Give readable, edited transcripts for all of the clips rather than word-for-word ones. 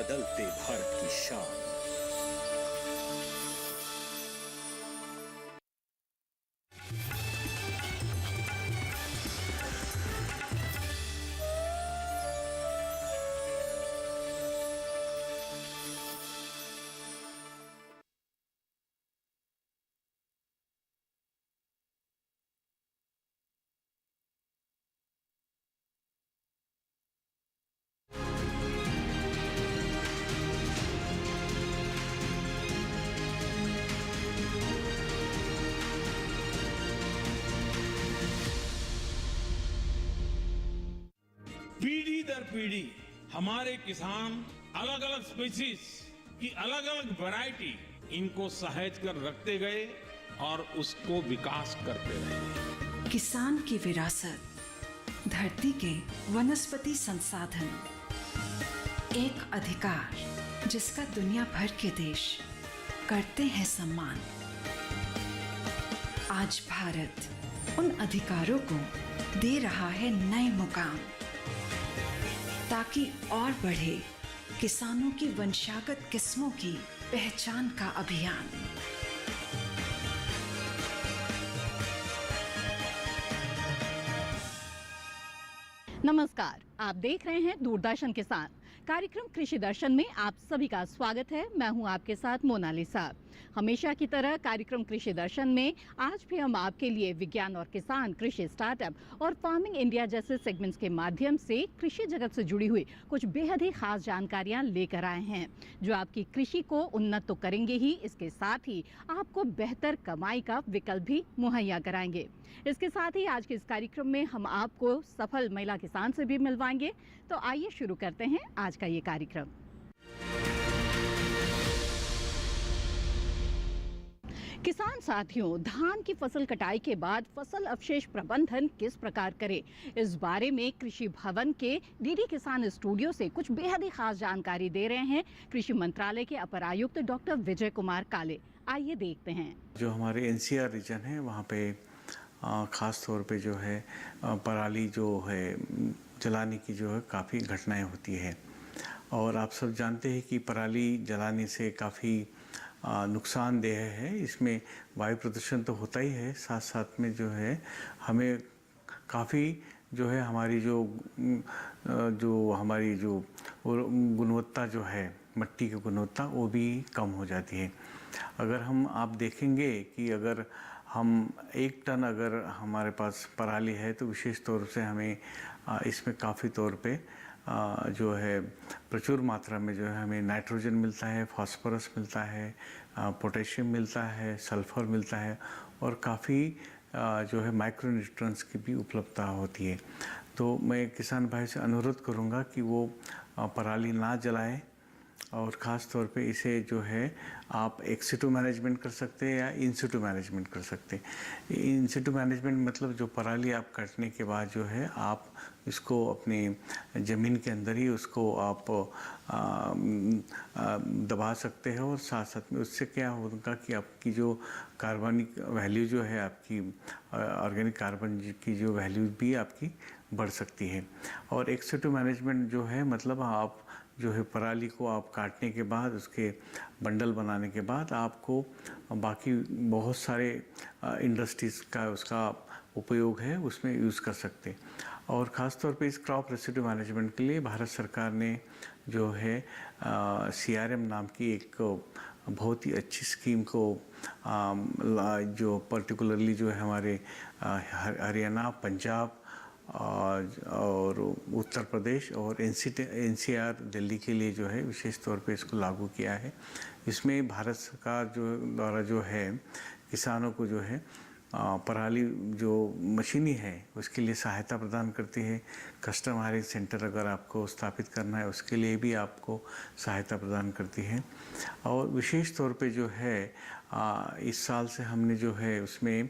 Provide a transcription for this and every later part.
बदलते भारत की शान। पीढ़ी दर पीढ़ी हमारे किसान अलग अलग स्पीसीज की अलग अलग वैरायटी इनको सहेज कर रखते गए और उसको विकास करते रहे। किसान की विरासत, धरती के वनस्पति संसाधन, एक अधिकार जिसका दुनिया भर के देश करते हैं सम्मान। आज भारत उन अधिकारों को दे रहा है नए मुकाम, ताकि और बढ़े किसानों की वंशागत किस्मों की पहचान का अभियान। नमस्कार, आप देख रहे हैं दूरदर्शन किसान। कार्यक्रम कृषि दर्शन में आप सभी का स्वागत है। मैं हूं आपके साथ मोनालिसा। हमेशा की तरह कार्यक्रम कृषि दर्शन में आज भी हम आपके लिए विज्ञान और किसान, कृषि स्टार्टअप और फार्मिंग इंडिया जैसे सेगमेंट्स के माध्यम से कृषि जगत से जुड़ी हुई कुछ बेहद ही खास जानकारियां लेकर आए हैं, जो आपकी कृषि को उन्नत तो करेंगे ही, इसके साथ ही आपको बेहतर कमाई का विकल्प भी मुहैया कराएंगे। इसके साथ ही आज के इस कार्यक्रम में हम आपको सफल महिला किसान से भी मिलवाएंगे। तो आइए शुरू करते हैं आज का ये कार्यक्रम। किसान साथियों, धान की फसल कटाई के बाद फसल अवशेष प्रबंधन किस प्रकार करें, इस बारे में कृषि भवन के डीडी किसान स्टूडियो से कुछ बेहद ही खास जानकारी दे रहे हैं कृषि मंत्रालय के अपर आयुक्त डॉक्टर विजय कुमार काले। आइए देखते हैं। जो हमारे एनसीआर रीजन है वहाँ पे ख़ास तौर पे जो है पराली जो है जलाने की जो है काफ़ी घटनाएं होती है, और आप सब जानते हैं कि पराली जलाने से काफ़ी नुकसानदेह है। इसमें वायु प्रदूषण तो होता ही है, साथ साथ में जो है हमें काफ़ी जो है हमारी जो हमारी जो गुणवत्ता जो है मिट्टी की गुणवत्ता वो भी कम हो जाती है। अगर आप देखेंगे कि अगर हम 1 टन अगर हमारे पास पराली है तो विशेष तौर से हमें इसमें काफ़ी तौर पे जो है प्रचुर मात्रा में जो है हमें नाइट्रोजन मिलता है, फास्फोरस मिलता है, पोटेशियम मिलता है, सल्फर मिलता है, और काफ़ी जो है माइक्रो न्यूट्रिएंट्स की भी उपलब्धता होती है। तो मैं किसान भाई से अनुरोध करूँगा कि वो पराली ना जलाएं, और ख़ास तौर पे इसे जो है आप एक्सिटू मैनेजमेंट कर सकते हैं या इंसिटू मैनेजमेंट कर सकते हैं। इंसिटू मैनेजमेंट मतलब जो पराली आप काटने के बाद जो है आप इसको अपनी ज़मीन के अंदर ही उसको आप दबा सकते हैं, और साथ साथ में उससे क्या होगा कि आपकी जो कार्बनिक वैल्यू जो है, आपकी ऑर्गेनिक कार्बन की जो वैल्यू भी आपकी बढ़ सकती है। और एक्सिटू मैनेजमेंट जो है मतलब आप जो है पराली को आप काटने के बाद उसके बंडल बनाने के बाद आपको बाकी बहुत सारे इंडस्ट्रीज़ का उसका उपयोग है उसमें यूज़ कर सकते। और ख़ास तौर पे इस क्रॉप रेसिड्यू मैनेजमेंट के लिए भारत सरकार ने जो है CRM नाम की एक बहुत ही अच्छी स्कीम को जो पर्टिकुलरली जो है हमारे हरियाणा, पंजाब और उत्तर प्रदेश और NCR दिल्ली के लिए जो है विशेष तौर पे इसको लागू किया है। इसमें भारत सरकार द्वारा जो है किसानों को जो है पराली जो मशीनी है उसके लिए सहायता प्रदान करती है। कस्टम हायरिंग सेंटर अगर आपको स्थापित करना है उसके लिए भी आपको सहायता प्रदान करती है। और विशेष तौर पे जो है इस साल से हमने जो है उसमें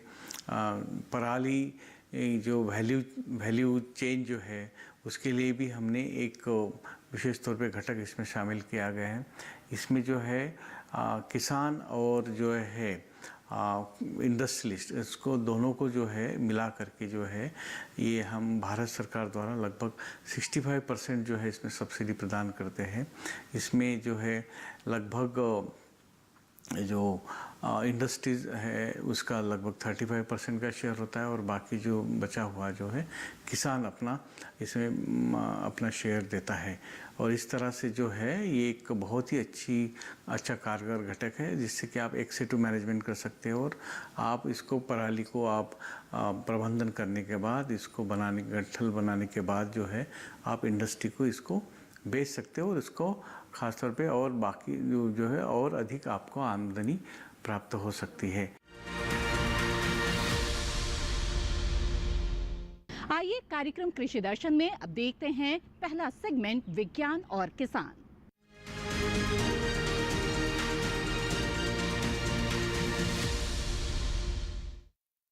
पराली जो वैल्यू चेन जो है उसके लिए भी हमने एक विशेष तौर पे घटक इसमें शामिल किया गया है। इसमें जो है किसान और जो है इंडस्ट्रियलिस्ट, इसको दोनों को जो है मिला करके जो है ये हम भारत सरकार द्वारा लगभग 65% जो है इसमें सब्सिडी प्रदान करते हैं। इसमें जो है लगभग जो इंडस्ट्रीज है उसका लगभग 35% का शेयर होता है और बाकी जो बचा हुआ जो है किसान अपना इसमें अपना शेयर देता है। और इस तरह से जो है ये एक बहुत ही अच्छा कारगर घटक है जिससे कि आप एक से टू मैनेजमेंट कर सकते हो और आप इसको पराली को आप प्रबंधन करने के बाद इसको बनाने गट्ठल बनाने के बाद जो है आप इंडस्ट्री को इसको बेच सकते हो और इसको खासतौर पे और बाकी जो है और अधिक आपको आमदनी प्राप्त हो सकती है। आइए कार्यक्रम कृषि दर्शन में अब देखते हैं पहला सेगमेंट विज्ञान और किसान।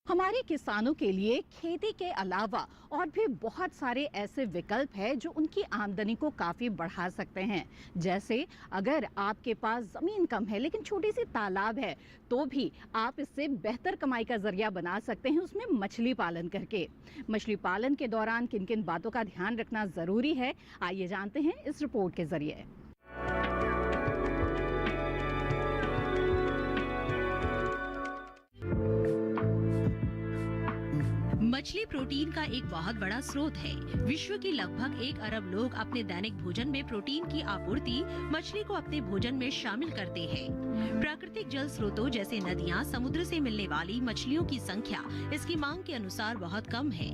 हमारे किसानों के लिए खेती के अलावा और भी बहुत सारे ऐसे विकल्प हैं जो उनकी आमदनी को काफ़ी बढ़ा सकते हैं। जैसे अगर आपके पास ज़मीन कम है लेकिन छोटी सी तालाब है तो भी आप इससे बेहतर कमाई का जरिया बना सकते हैं, उसमें मछली पालन करके। मछली पालन के दौरान किन किन बातों का ध्यान रखना ज़रूरी है, आइए जानते हैं इस रिपोर्ट के जरिए। मछली प्रोटीन का एक बहुत बड़ा स्रोत है। विश्व के लगभग 1 अरब लोग अपने दैनिक भोजन में प्रोटीन की आपूर्ति मछली को अपने भोजन में शामिल करते हैं। प्राकृतिक जल स्रोतों जैसे नदियां, समुद्र से मिलने वाली मछलियों की संख्या इसकी मांग के अनुसार बहुत कम है।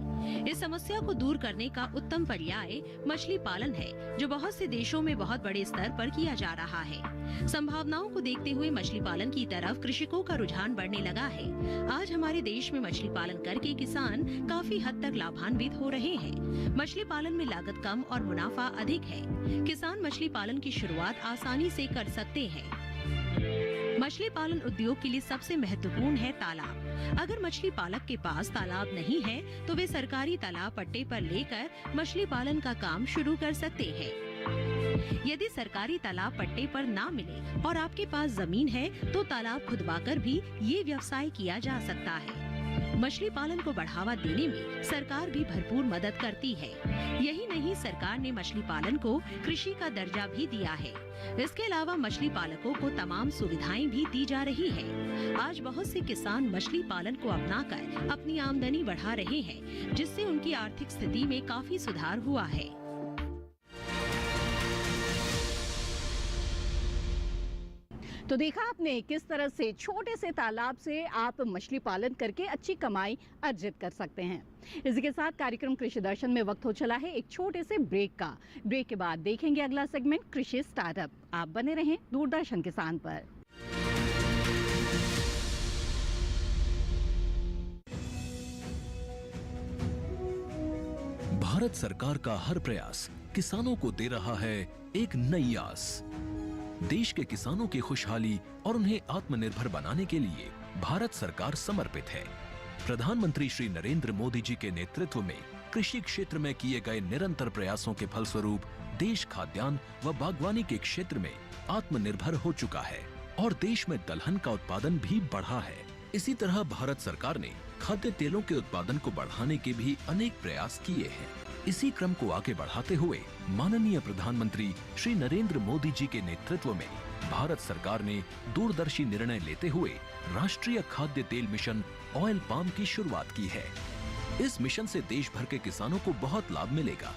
इस समस्या को दूर करने का उत्तम पर्याय मछली पालन है, जो बहुत से देशों में बहुत बड़े स्तर पर किया जा रहा है। संभावनाओं को देखते हुए मछली पालन की तरफ कृषकों का रुझान बढ़ने लगा है। आज हमारे देश में मछली पालन करके किसान काफी हद तक लाभान्वित हो रहे हैं। मछली पालन में लागत कम और मुनाफा अधिक है। किसान मछली पालन की शुरुआत आसानी से कर सकते हैं। मछली पालन उद्योग के लिए सबसे महत्वपूर्ण है तालाब। अगर मछली पालक के पास तालाब नहीं है तो वे सरकारी तालाब पट्टे पर लेकर मछली पालन का काम शुरू कर सकते हैं। यदि सरकारी तालाब पट्टे पर ना मिले और आपके पास जमीन है तो तालाब खुदवाकर भी ये व्यवसाय किया जा सकता है। मछली पालन को बढ़ावा देने में सरकार भी भरपूर मदद करती है। यही नहीं, सरकार ने मछली पालन को कृषि का दर्जा भी दिया है। इसके अलावा मछली पालकों को तमाम सुविधाएं भी दी जा रही है। आज बहुत से किसान मछली पालन को अपनाकर अपनी आमदनी बढ़ा रहे हैं, जिससे उनकी आर्थिक स्थिति में काफी सुधार हुआ है। तो देखा आपने किस तरह से छोटे से तालाब से आप मछली पालन करके अच्छी कमाई अर्जित कर सकते हैं। इसी के साथ कार्यक्रम कृषि दर्शन में वक्त हो चला है एक छोटे से ब्रेक का। ब्रेक के बाद देखेंगे अगला सेगमेंट कृषि स्टार्टअप। आप बने रहें दूरदर्शन किसान पर। भारत सरकार का हर प्रयास किसानों को दे रहा है एक नई आस। देश के किसानों की खुशहाली और उन्हें आत्मनिर्भर बनाने के लिए भारत सरकार समर्पित है। प्रधानमंत्री श्री नरेंद्र मोदी जी के नेतृत्व में कृषि क्षेत्र में किए गए निरंतर प्रयासों के फलस्वरूप देश खाद्यान्न व बागवानी के क्षेत्र में आत्मनिर्भर हो चुका है और देश में दलहन का उत्पादन भी बढ़ा है। इसी तरह भारत सरकार ने खाद्य तेलों के उत्पादन को बढ़ाने के भी अनेक प्रयास किए हैं। इसी क्रम को आगे बढ़ाते हुए माननीय प्रधानमंत्री श्री नरेंद्र मोदी जी के नेतृत्व में भारत सरकार ने दूरदर्शी निर्णय लेते हुए राष्ट्रीय खाद्य तेल मिशन ऑयल पाम की शुरुआत की है। इस मिशन से देश भर के किसानों को बहुत लाभ मिलेगा।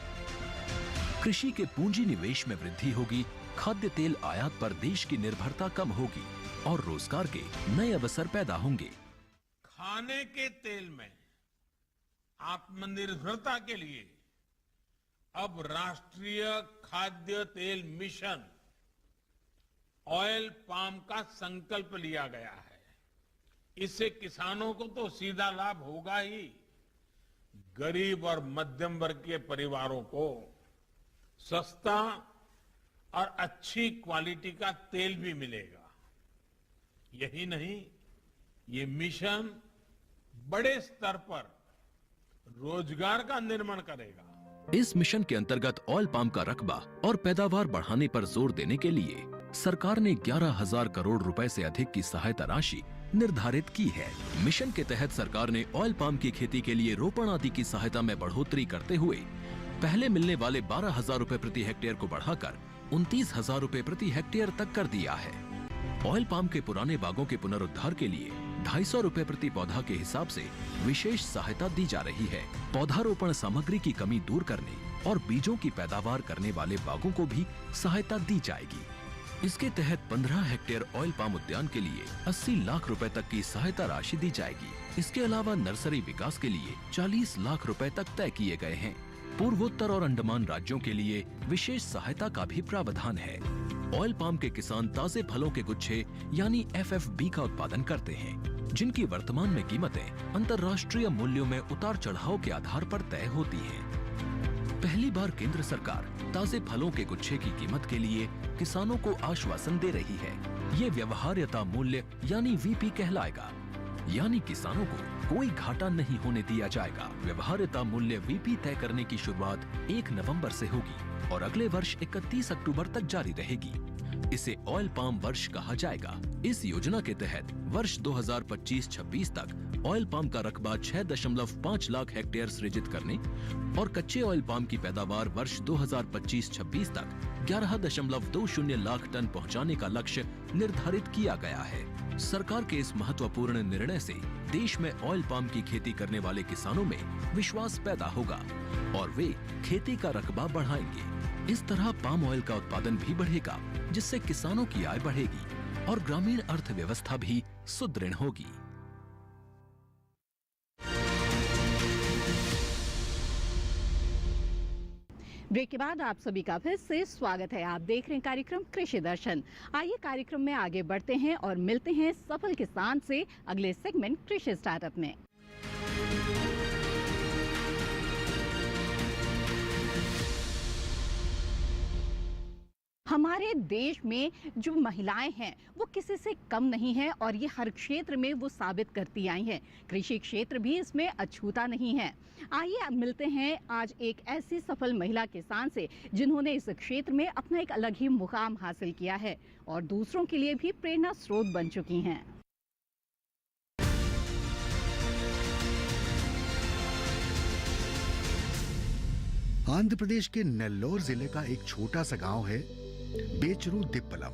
कृषि के पूंजी निवेश में वृद्धि होगी, खाद्य तेल आयात पर देश की निर्भरता कम होगी और रोजगार के नए अवसर पैदा होंगे। खाने के तेल में आत्मनिर्भरता के लिए अब राष्ट्रीय खाद्य तेल मिशन ऑयल पाम का संकल्प लिया गया है। इससे किसानों को तो सीधा लाभ होगा ही, गरीब और मध्यम वर्ग के परिवारों को सस्ता और अच्छी क्वालिटी का तेल भी मिलेगा। यही नहीं, ये मिशन बड़े स्तर पर रोजगार का निर्माण करेगा। इस मिशन के अंतर्गत ऑयल पाम का रकबा और पैदावार बढ़ाने पर जोर देने के लिए सरकार ने 11,000 करोड़ रुपए से अधिक की सहायता राशि निर्धारित की है। मिशन के तहत सरकार ने ऑयल पाम की खेती के लिए रोपण आदि की सहायता में बढ़ोतरी करते हुए पहले मिलने वाले 12,000 रुपए प्रति हेक्टेयर को बढ़ाकर 29,000 रुपए प्रति हेक्टेयर तक कर दिया है। ऑयल पाम के पुराने बागों के पुनरुद्धार के लिए 250 रुपए प्रति पौधा के हिसाब से विशेष सहायता दी जा रही है। पौधारोपण सामग्री की कमी दूर करने और बीजों की पैदावार करने वाले बागों को भी सहायता दी जाएगी। इसके तहत 15 हेक्टेयर ऑयल पाम उद्यान के लिए 80 लाख रुपए तक की सहायता राशि दी जाएगी। इसके अलावा नर्सरी विकास के लिए 40 लाख रुपए तक तय किए गए हैं। पूर्वोत्तर और अंडमान राज्यों के लिए विशेष सहायता का भी प्रावधान है। ऑयल पाम के किसान ताजे फलों के गुच्छे यानी FFB का उत्पादन करते हैं, जिनकी वर्तमान में कीमतें अंतर्राष्ट्रीय मूल्यों में उतार चढ़ाव के आधार पर तय होती हैं। पहली बार केंद्र सरकार ताजे फलों के गुच्छे की कीमत के लिए किसानों को आश्वासन दे रही है। ये व्यवहार्यता मूल्य यानी VP कहलाएगा, यानी किसानों को कोई घाटा नहीं होने दिया जाएगा। व्यवहार्यता मूल्य VP तय करने की शुरुआत 1 नवंबर से होगी और अगले वर्ष 31 अक्टूबर तक जारी रहेगी। इसे ऑयल पाम वर्ष कहा जाएगा। इस योजना के तहत वर्ष 2025-26 तक ऑयल पाम का रकबा 6.5 लाख हेक्टेयर सृजित करने और कच्चे ऑयल पाम की पैदावार वर्ष 2025-26 तक 11.20 लाख टन पहुंचाने का लक्ष्य निर्धारित किया गया है। सरकार के इस महत्वपूर्ण निर्णय से देश में ऑयल पाम की खेती करने वाले किसानों में विश्वास पैदा होगा और वे खेती का रकबा बढ़ाएंगे। इस तरह पाम ऑयल का उत्पादन भी बढ़ेगा, जिससे किसानों की आय बढ़ेगी और ग्रामीण अर्थव्यवस्था भी सुदृढ़ होगी। ब्रेक के बाद आप सभी का फिर से स्वागत है। आप देख रहे हैं कार्यक्रम कृषि दर्शन। आइए कार्यक्रम में आगे बढ़ते हैं और मिलते हैं सफल किसान से अगले सेगमेंट कृषि स्टार्टअप में। हमारे देश में जो महिलाएं हैं वो किसी से कम नहीं है और ये हर क्षेत्र में वो साबित करती आई हैं। कृषि क्षेत्र भी इसमें अछूता नहीं है। आइए अब मिलते हैं आज एक ऐसी सफल महिला किसान से जिन्होंने इस क्षेत्र में अपना एक अलग ही मुकाम हासिल किया है और दूसरों के लिए भी प्रेरणा स्रोत बन चुकी हैं। आंध्र प्रदेश के नेल्लोर जिले का एक छोटा सा गांव है बेचरू दिप्पलम,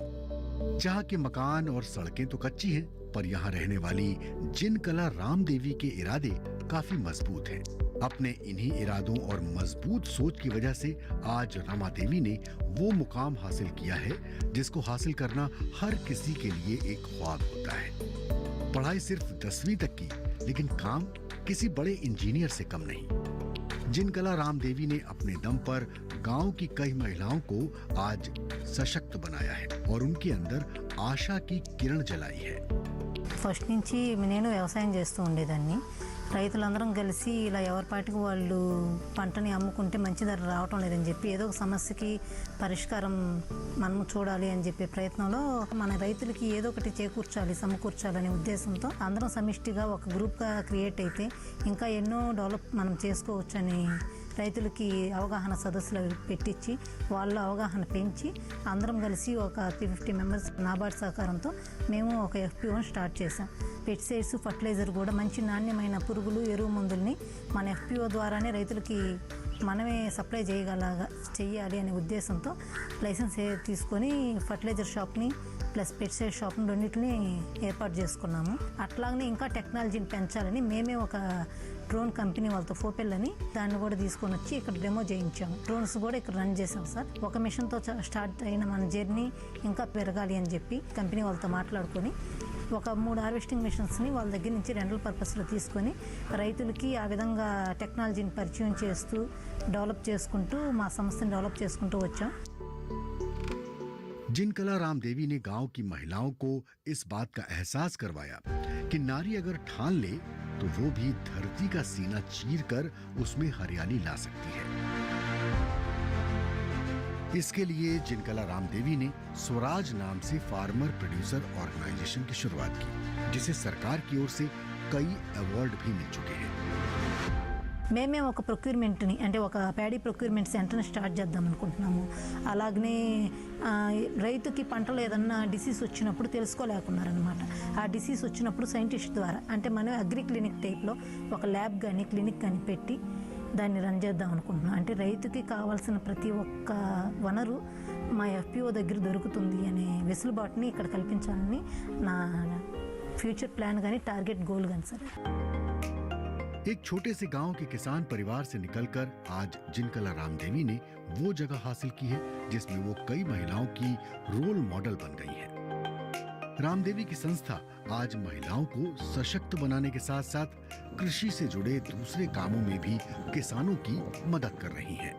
जहां के मकान और सड़कें तो कच्ची हैं, पर यहां रहने वाली जिनकला राम देवी के इरादे काफी मजबूत हैं। अपने इन्हीं इरादों और मजबूत सोच की वजह से आज रमा देवी ने वो मुकाम हासिल किया है जिसको हासिल करना हर किसी के लिए एक ख्वाब होता है। पढ़ाई सिर्फ 10वीं तक की, लेकिन काम किसी बड़े इंजीनियर से कम नहीं। जिनकला राम देवी ने अपने दम पर गांव की कई महिलाओं को आज सशक्त बनाया है और उनके अंदर आशा की किरण जलाई है। ఫస్ట్ నుంచి నేను వ్యవసాయం చేస్తూ ఉండేదాన్ని। రైతులందరం కలిసి ఇలా ఎవరి పాటికి వాళ్ళు పంటని అమ్ముకుంటే మంచి ధర రావటం లేదని చెప్పి ఏదో ఒక సమస్యకి పరిష్కారం మనం చూడాలి అని చెప్పే ప్రయత్నంలో మన రైతులకి ఏదో ఒకటి చేకూర్చాలి, సమకూర్చాలనే ఉద్దేశంతో అందరం సమిష్టిగా ఒక గ్రూప్గా క్రియేట్ అయితే ఇంకా ఎన్నో డెవలప్ మనం చేసుకోవచ్చని రైతులకి అవగాహన సదస్సులు పెట్టించి వాళ్ళ అవగాహన పెంచి అందరం కలిసి ఒక 50 మెంబర్స్ నాబార్డ్ సహకారంతో మేము ఒక FPOని స్టార్ట్ చేసాం. పెస్టిసైడ్స్, ఫర్టిలైజర్ కూడా మంచి నాణ్యమైన పురుగులు ఎరువు మందుల్ని మన FPO ద్వారానే రైతులకి మనమే సప్లై చేయాలి అనే ఉద్దేశంతో లైసెన్స్ తీసుకొని ఫర్టిలైజర్ షాప్ని ప్లస్ పెస్టిసైడ్ షాప్ని రెండింటిని ఏర్పాటు చేసుకున్నాము. అట్లాగనే ఇంకా టెక్నాలజీని పెంచాలని మేమే ఒక డ్రోన్ కంపెనీ వాళ్ళతో ఫోపెల్ అని దాన్ని కూడా తీసుకొని వచ్చి ఇక్కడ డెమో చేయించాము. డ్రోన్స్ కూడా ఇక్కడ రన్ చేసాం సార్. ఒక మిషన్తో స్టార్ట్ అయిన మన జర్నీ ఇంకా పెరగాలి అని చెప్పి కంపెనీ వాళ్ళతో మాట్లాడుకొని ఒక 3 హార్వెస్టింగ్ మిషన్స్ని వాళ్ళ దగ్గర నుంచి రెంటల్ పర్పస్లో తీసుకొని రైతులకి ఆ విధంగా టెక్నాలజీని పరిచయం చేస్తూ డెవలప్ చేసుకుంటూ మా సంస్థని డెవలప్ చేసుకుంటూ వచ్చాం. जिनकला राम देवी ने गांव की महिलाओं को इस बात का एहसास करवाया कि नारी अगर ठान ले तो वो भी धरती का सीना चीरकर उसमें हरियाली ला सकती है। इसके लिए जिनकला राम देवी ने स्वराज नाम से फार्मर प्रोड्यूसर ऑर्गेनाइजेशन की शुरुआत की, जिसे सरकार की ओर से कई अवार्ड भी मिल चुके हैं। మేమే ఒక ప్రొక్యూర్మెంట్ని అంటే ఒక ప్యాడీ ప్రొక్యూర్మెంట్ సెంటర్ని స్టార్ట్ చేద్దాం అనుకుంటున్నాము. అలాగనే రైతుకి పంటలో ఏదన్నా డిసీజ్ వచ్చినప్పుడు తెలుసుకోలేకున్నారనమాట. ఆ డిసీజ్ వచ్చినప్పుడు సైంటిస్ట్ ద్వారా అంటే మనం అగ్రి క్లినిక్ టైప్లో ఒక ల్యాబ్ కానీ క్లినిక్ కానీ పెట్టి దాన్ని రన్ చేద్దాం అనుకుంటున్నాం. అంటే రైతుకి కావాల్సిన ప్రతి ఒక్క వనరు మా FPO దగ్గర దొరుకుతుంది అనే వెసులుబాటుని ఇక్కడ కల్పించాలని నా ఫ్యూచర్ ప్లాన్ కానీ టార్గెట్ గోల్ కానీ సార్. एक छोटे से गांव के किसान परिवार से निकलकर आज जिनकला रामदेवी ने वो जगह हासिल की है जिसमें वो कई महिलाओं की रोल मॉडल बन गई हैं। रामदेवी की संस्था आज महिलाओं को सशक्त बनाने के साथ साथ कृषि से जुड़े दूसरे कामों में भी किसानों की मदद कर रही है।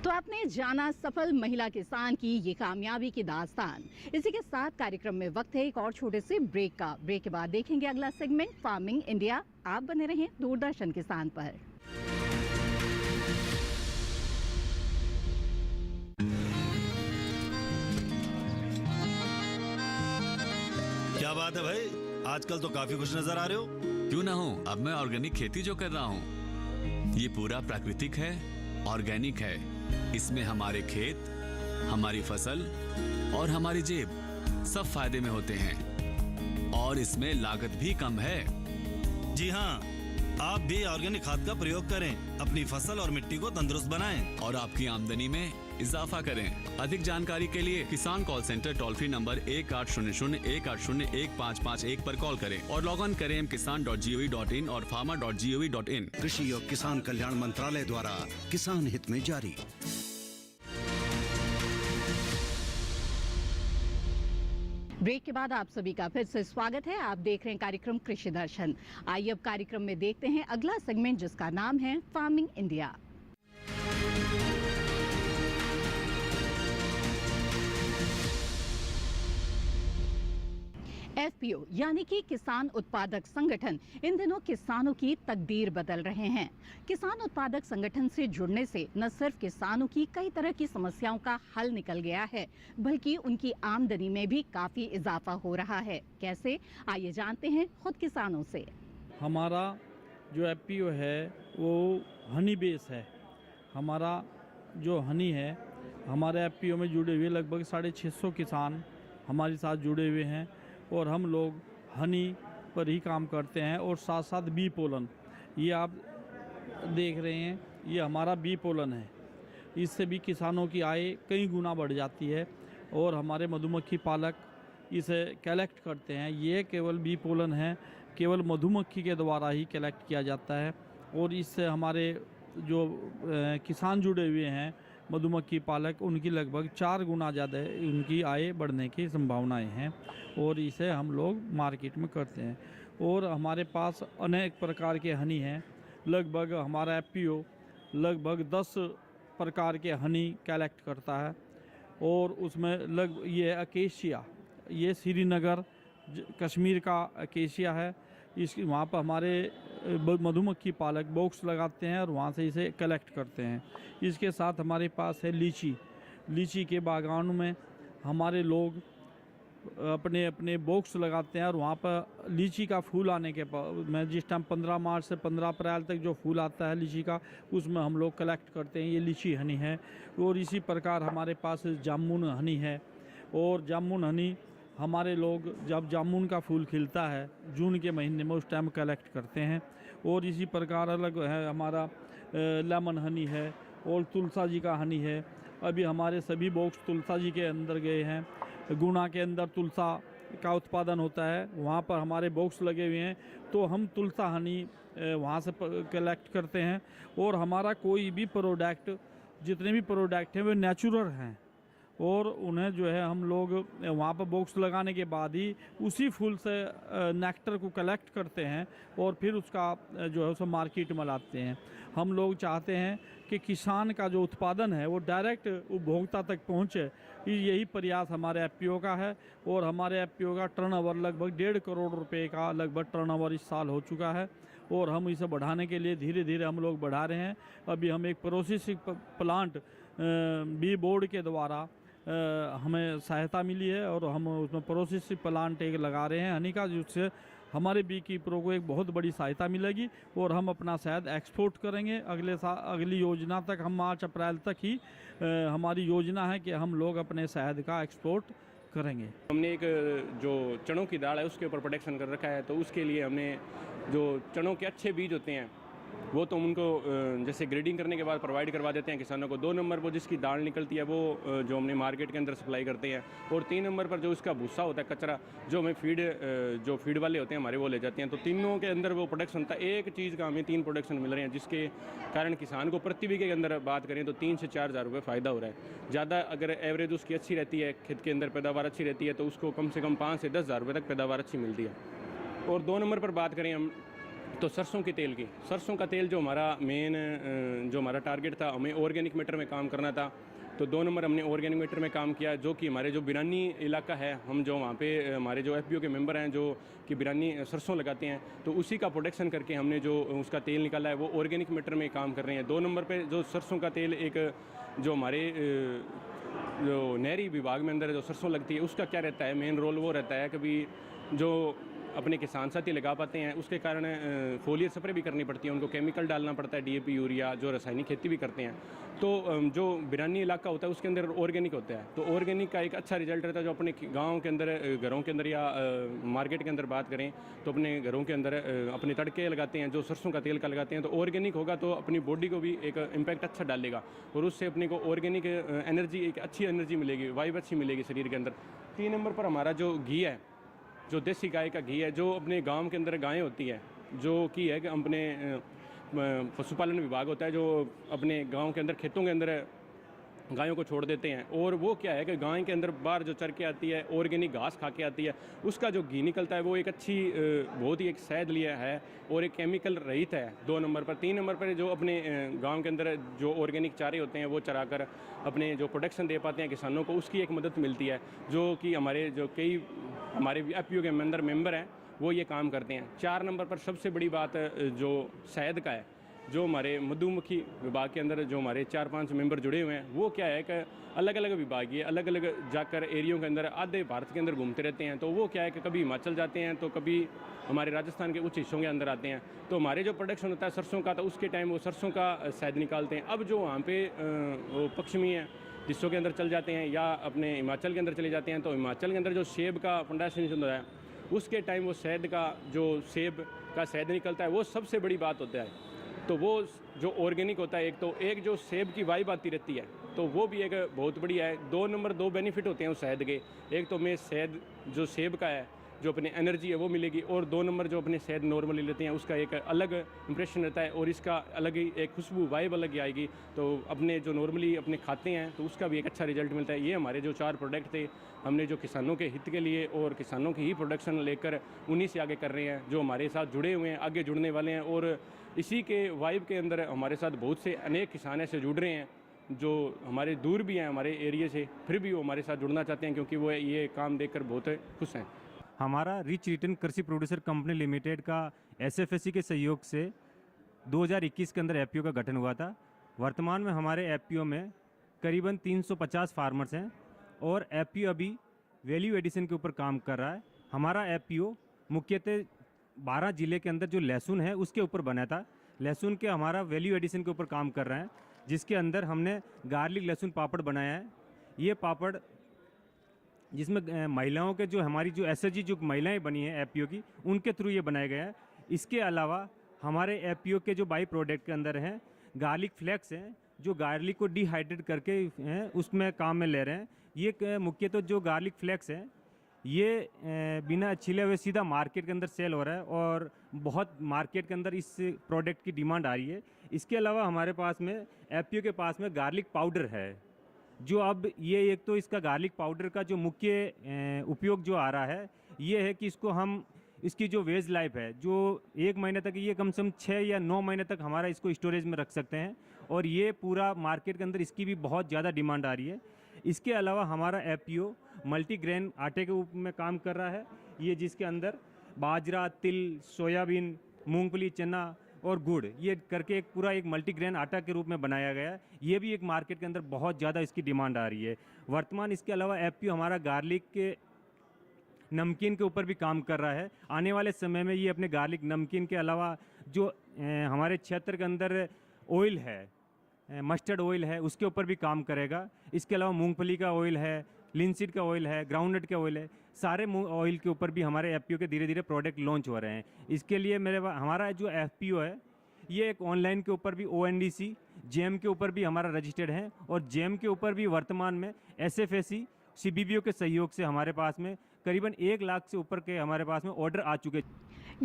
तो आपने जाना सफल महिला किसान की ये कामयाबी की दास्तान। इसी के साथ कार्यक्रम में वक्त है एक और छोटे से ब्रेक का। ब्रेक के बाद देखेंगे अगला सेगमेंट फार्मिंग इंडिया। आप बने रहें दूरदर्शन किसान पर। क्या बात है भाई, आजकल तो काफी खुश नजर आ रहे हो। क्यों ना हो, अब मैं ऑर्गेनिक खेती जो कर रहा हूँ ये पूरा प्राकृतिक है, ऑर्गेनिक है। इसमें हमारे खेत, हमारी फसल और हमारी जेब सब फायदे में होते हैं और इसमें लागत भी कम है। जी हाँ, आप भी ऑर्गेनिक खाद का प्रयोग करें, अपनी फसल और मिट्टी को तंदुरुस्त बनाएं और आपकी आमदनी में इजाफा करें। अधिक जानकारी के लिए किसान call centre toll free number 1800-180-1551 पर कॉल करें और लॉग ऑन करें kisan.gov.in और farmer.gov.in। कृषि और किसान कल्याण मंत्रालय द्वारा किसान हित में जारी। ब्रेक के बाद आप सभी का फिर से स्वागत है। आप देख रहे हैं कार्यक्रम कृषि दर्शन। आइए अब कार्यक्रम में देखते हैं अगला सेगमेंट जिसका नाम है फार्मिंग इंडिया। FPO यानी कि किसान उत्पादक संगठन इन दिनों किसानों की तकदीर बदल रहे हैं। किसान उत्पादक संगठन से जुड़ने से न सिर्फ किसानों की कई तरह की समस्याओं का हल निकल गया है बल्कि उनकी आमदनी में भी काफी इजाफा हो रहा है। कैसे, आइए जानते हैं खुद किसानों से। हमारा जो FPO है वो हनी बेस है। हमारा जो हनी है, हमारे FPO में जुड़े हुए लगभग 650 किसान हमारे साथ जुड़े हुए हैं और हम लोग हनी पर ही काम करते हैं और साथ साथ बी पोलन, ये आप देख रहे हैं, ये हमारा बी पोलन है। इससे भी किसानों की आय कई गुना बढ़ जाती है और हमारे मधुमक्खी पालक इसे कलेक्ट करते हैं। ये केवल बी पोलन है, केवल मधुमक्खी के द्वारा ही कलेक्ट किया जाता है और इससे हमारे जो किसान जुड़े हुए हैं मधुमक्खी पालक, उनकी लगभग 4 गुना ज़्यादा उनकी आय बढ़ने की संभावनाएं हैं और इसे हम लोग मार्केट में करते हैं। और हमारे पास अनेक प्रकार के हनी हैं। लगभग हमारा FPO लगभग 10 प्रकार के हनी कलेक्ट करता है और उसमें ये अकेशिया, ये श्रीनगर कश्मीर का अकेशिया है। वहाँ पर हमारे मधुमक्खी पालक बॉक्स लगाते हैं और वहाँ से इसे कलेक्ट करते हैं। इसके साथ हमारे पास है लीची के बागानों में हमारे लोग अपने अपने बॉक्स लगाते हैं और वहाँ पर लीची का फूल आने के में जिस टाइम 15 मार्च से 15 अप्रैल तक जो फूल आता है लीची का, उसमें हम लोग कलेक्ट करते हैं। ये लीची हनी है। और इसी प्रकार हमारे पास जामुन हनी है और जामुन हनी हमारे लोग जब जामुन का फूल खिलता है जून के महीने में उस टाइम कलेक्ट करते हैं। और इसी प्रकार अलग है हमारा लेमन हनी है और तुलसा जी का हनी है। अभी हमारे सभी बॉक्स तुलसा जी के अंदर गए हैं। गुना के अंदर तुलसा का उत्पादन होता है, वहाँ पर हमारे बॉक्स लगे हुए हैं, तो हम तुलसा हनी वहाँ से कलेक्ट करते हैं। और हमारा कोई भी प्रोडक्ट, जितने भी प्रोडक्ट हैं वे नेचुरल हैं और उन्हें जो है हम लोग वहाँ पर बॉक्स लगाने के बाद ही उसी फूल से नेक्टर को कलेक्ट करते हैं और फिर उसका जो है उसे मार्केट में लाते हैं। हम लोग चाहते हैं कि किसान का जो उत्पादन है वो डायरेक्ट उपभोक्ता तक पहुँचे, यही प्रयास हमारे FPO का है। और हमारे FPO का टर्नओवर लगभग 1.5 करोड़ रुपए का लगभग टर्नओवर इस साल हो चुका है और हम इसे बढ़ाने के लिए धीरे धीरे हम लोग बढ़ा रहे हैं। अभी हम एक प्रोसेसिंग प्लांट बी बोर्ड के द्वारा हमें सहायता मिली है और हम उसमें प्रोसेसिंग प्लांट एक लगा रहे हैं हनी का, जिससे हमारे बी कीपरों को एक बहुत बड़ी सहायता मिलेगी और हम अपना शहद एक्सपोर्ट करेंगे। अगली योजना तक हम मार्च अप्रैल तक ही हमारी योजना है कि हम लोग अपने शहद का एक्सपोर्ट करेंगे। हमने एक जो चनों की दाल है उसके ऊपर प्रोटेक्शन कर रखा है, तो उसके लिए हमने जो चनों के अच्छे बीज होते हैं वो तो उनको जैसे ग्रेडिंग करने के बाद प्रोवाइड करवा देते हैं किसानों को। 2 नंबर पर जिसकी दाल निकलती है वो जो हमने मार्केट के अंदर सप्लाई करते हैं, और 3 नंबर पर जो उसका भूसा होता है कचरा जो हमें जो फीड वाले होते हैं हमारे वो ले जाते हैं। तो तीनों के अंदर वो प्रोडक्शन था, एक चीज़ का हमें 3 प्रोडक्शन मिल रहे हैं, जिसके कारण किसान को प्रति बीघे के अंदर बात करें तो 3 से 4 हज़ार रुपये फ़ायदा हो रहा है। ज़्यादा अगर एवरेज उसकी अच्छी रहती है, खेत के अंदर पैदावार अच्छी रहती है, तो उसको कम से कम 5 से 10 हज़ार रुपये तक पैदावार अच्छी मिलती है। और 2 नंबर पर बात करें हम तो सरसों के तेल की, सरसों का तेल जो हमारा मेन जो हमारा टारगेट था, हमें ऑर्गेनिक मैटर में काम करना था, तो 2 नंबर हमने ऑर्गेनिक मैटर में काम किया, जो कि हमारे जो बिरानी इलाका है, हम जो वहाँ पे हमारे जो FPO के मेंबर हैं जो कि बिरानी सरसों लगाते हैं, तो उसी का प्रोडक्शन करके हमने जो उसका तेल निकाला है वो ऑर्गेनिक मैटर में काम कर रहे हैं। 2 नंबर पर जो सरसों का तेल एक जो हमारे जो नहरी विभाग में अंदर जो सरसों लगती है उसका क्या रहता है, मेन रोल वो रहता है कभी जो अपने किसान साथी लगा पाते हैं, उसके कारण फोलियर स्प्रे भी करनी पड़ती है, उनको केमिकल डालना पड़ता है, DAP यूरिया, जो रासायनिक खेती भी करते हैं। तो जो बिरानी इलाका होता है उसके अंदर ऑर्गेनिक होता है, तो ऑर्गेनिक का एक अच्छा रिजल्ट रहता है। जो अपने गाँव के अंदर घरों के अंदर या मार्केट के अंदर बात करें तो अपने घरों के अंदर अपने तड़के लगाते हैं, जो सरसों का तेल का लगाते हैं, तो ऑर्गेनिक होगा तो अपनी बॉडी को भी एक इम्पैक्ट अच्छा डालेगा और उससे अपने को ऑर्गेनिक एनर्जी, एक अच्छी एनर्जी मिलेगी, वाइब अच्छी मिलेगी शरीर के अंदर। 3 नंबर पर हमारा जो घी है, जो देसी गाय का घी है, जो अपने गांव के अंदर गायें होती है, जो कि है कि अपने पशुपालन विभाग होता है जो अपने गांव के अंदर खेतों के अंदर गायों को छोड़ देते हैं, और वो क्या है कि गाय के अंदर बाहर जो चर के आती है, ऑर्गेनिक घास खा के आती है, उसका जो घी निकलता है वो एक अच्छी बहुत ही एक शहद लिया है और एक केमिकल रहित है 2 नंबर पर। 3 नंबर पर जो अपने गांव के अंदर जो ऑर्गेनिक चारे होते हैं वो चराकर अपने जो प्रोडक्शन दे पाते हैं किसानों को, उसकी एक मदद मिलती है, जो कि हमारे जो कई हमारे FPO के अंदर मेंबर हैं वो ये काम करते हैं। 4 नंबर पर सबसे बड़ी बात जो शहद का है, जो हमारे मधुमक्खी विभाग के अंदर जो हमारे 4-5 मेंबर जुड़े हुए हैं, वो क्या है कि अलग अलग विभागीय अलग अलग जाकर एरियो के अंदर आधे भारत के अंदर घूमते रहते हैं। तो वो क्या है कि कभी हिमाचल जाते हैं तो कभी हमारे राजस्थान के उच्च हिस्सों के अंदर आते हैं, तो हमारे जो प्रोडक्शन होता है सरसों का, तो उसके टाइम वो सरसों का शहद निकालते हैं। अब जो वहाँ पे वो पश्चिमी है हिस्सों के अंदर चल जाते हैं या अपने हिमाचल के अंदर चले जाते हैं, तो हिमाचल के अंदर जो सेब का प्रोडक्शन होता है उसके टाइम वो शहद का जो सेब का शहद निकलता है वो सबसे बड़ी बात होता है। तो वो जो ऑर्गेनिक होता है, एक जो सेब की वाइब आती रहती है, तो वो भी एक बहुत बढ़िया है। 2 नंबर 2 बेनिफिट होते हैं उस शहद के, एक तो हमें शहद जो सेब का है जो अपनी एनर्जी है वो मिलेगी, और 2 नंबर जो अपने शहद नॉर्मली लेते हैं उसका एक अलग इंप्रेशन रहता है और इसका अलग ही एक खुशबू वाइब अलग ही आएगी। तो अपने जो नॉर्मली अपने खाते हैं तो उसका भी एक अच्छा रिजल्ट मिलता है। ये हमारे जो 4 प्रोडक्ट थे, हमने जो किसानों के हित के लिए और किसानों की ही प्रोडक्शन लेकर उन्हीं से आगे कर रहे हैं, जो हमारे साथ जुड़े हुए हैं, आगे जुड़ने वाले हैं, और इसी के वाइब के अंदर हमारे साथ बहुत से अनेक किसान ऐसे जुड़ रहे हैं जो हमारे दूर भी हैं हमारे एरिया से, फिर भी वो हमारे साथ जुड़ना चाहते हैं क्योंकि वो ये काम देखकर बहुत खुश हैं। हमारा रिच रिटर्न कृषि प्रोड्यूसर कंपनी लिमिटेड का SFSC के सहयोग से 2021 के अंदर FPO का गठन हुआ था। वर्तमान में हमारे FPO में करीबन 350 फार्मर्स हैं और FPO अभी वैल्यू एडिशन के ऊपर काम कर रहा है। हमारा FPO मुख्यतः 12 ज़िले के अंदर जो लहसुन है उसके ऊपर बना था। लहसुन के हमारा वैल्यू एडिशन के ऊपर काम कर रहे हैं, जिसके अंदर हमने गार्लिक लहसुन पापड़ बनाया है। ये पापड़ जिसमें महिलाओं के जो हमारी जो SHG जो महिलाएं बनी हैं FPO की, उनके थ्रू ये बनाए गए हैं। इसके अलावा हमारे FPO के जो बाई प्रोडक्ट के अंदर हैं गार्लिक फ्लेक्स हैं, जो गार्लिक को डिहाइड्रेट करके हैं उसमें काम में ले रहे हैं। ये मुख्यतः जो गार्लिक फ्लेक्स है ये बिना छिले हुए सीधा मार्केट के अंदर सेल हो रहा है और बहुत मार्केट के अंदर इस प्रोडक्ट की डिमांड आ रही है। इसके अलावा हमारे पास में FPO के पास में गार्लिक पाउडर है, जो अब ये एक तो इसका गार्लिक पाउडर का जो मुख्य उपयोग जो आ रहा है ये है कि इसको हम इसकी जो वेज लाइफ है जो 1 महीने तक, ये कम से कम 6 या 9 महीने तक हमारा इसको स्टोरेज में रख सकते हैं और ये पूरा मार्केट के अंदर इसकी भी बहुत ज़्यादा डिमांड आ रही है। इसके अलावा हमारा FPO मल्टीग्रेन आटे के रूप में काम कर रहा है, ये जिसके अंदर बाजरा, तिल, सोयाबीन, मूंगफली, चना और गुड़ ये करके एक पूरा एक मल्टीग्रेन आटा के रूप में बनाया गया है। ये भी एक मार्केट के अंदर बहुत ज़्यादा इसकी डिमांड आ रही है। वर्तमान इसके अलावा FPO हमारा गार्लिक के नमकीन के ऊपर भी काम कर रहा है। आने वाले समय में ये अपने गार्लिक नमकीन के अलावा जो हमारे क्षेत्र के अंदर ऑयल है, मस्टर्ड ऑयल है, उसके ऊपर भी काम करेगा। इसके अलावा मूंगफली का ऑयल है, लिनसीड का ऑयल है, ग्राउंडनट का ऑयल है, सारे ऑयल के ऊपर भी हमारे एफपीओ के धीरे धीरे प्रोडक्ट लॉन्च हो रहे हैं। इसके लिए हमारा जो एफपीओ है ये एक ऑनलाइन के ऊपर भी ओएनडीसी, जेएम के ऊपर भी हमारा रजिस्टर्ड है और जेएम के ऊपर भी वर्तमान में एसएफएसी, सीबीबीओ के सहयोग से हमारे पास में करीबन 1 लाख से ऊपर के हमारे पास में ऑर्डर आ चुके।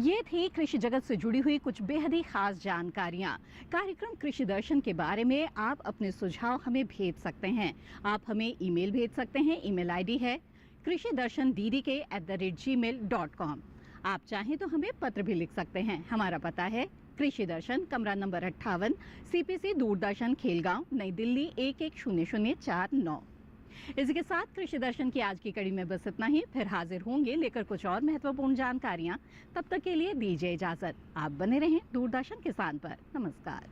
ये थी कृषि जगत से जुड़ी हुई कुछ बेहद ही खास जानकारियाँ। कार्यक्रम कृषि दर्शन के बारे में आप अपने सुझाव हमें भेज सकते हैं। आप हमें ईमेल भेज सकते हैं। ईमेल आईडी है krishidarshandddk@gmail.com। आप चाहें तो हमें पत्र भी लिख सकते हैं। हमारा पता है कृषि दर्शन, कमरा नंबर 58, सीपीसी दूरदर्शन, खेलगांव, नई दिल्ली 110049। इसी के साथ कृषि दर्शन की आज की कड़ी में बस इतना ही। फिर हाजिर होंगे लेकर कुछ और महत्वपूर्ण जानकारियां। तब तक के लिए दीजिए इजाजत। आप बने रहें दूरदर्शन किसान पर। नमस्कार।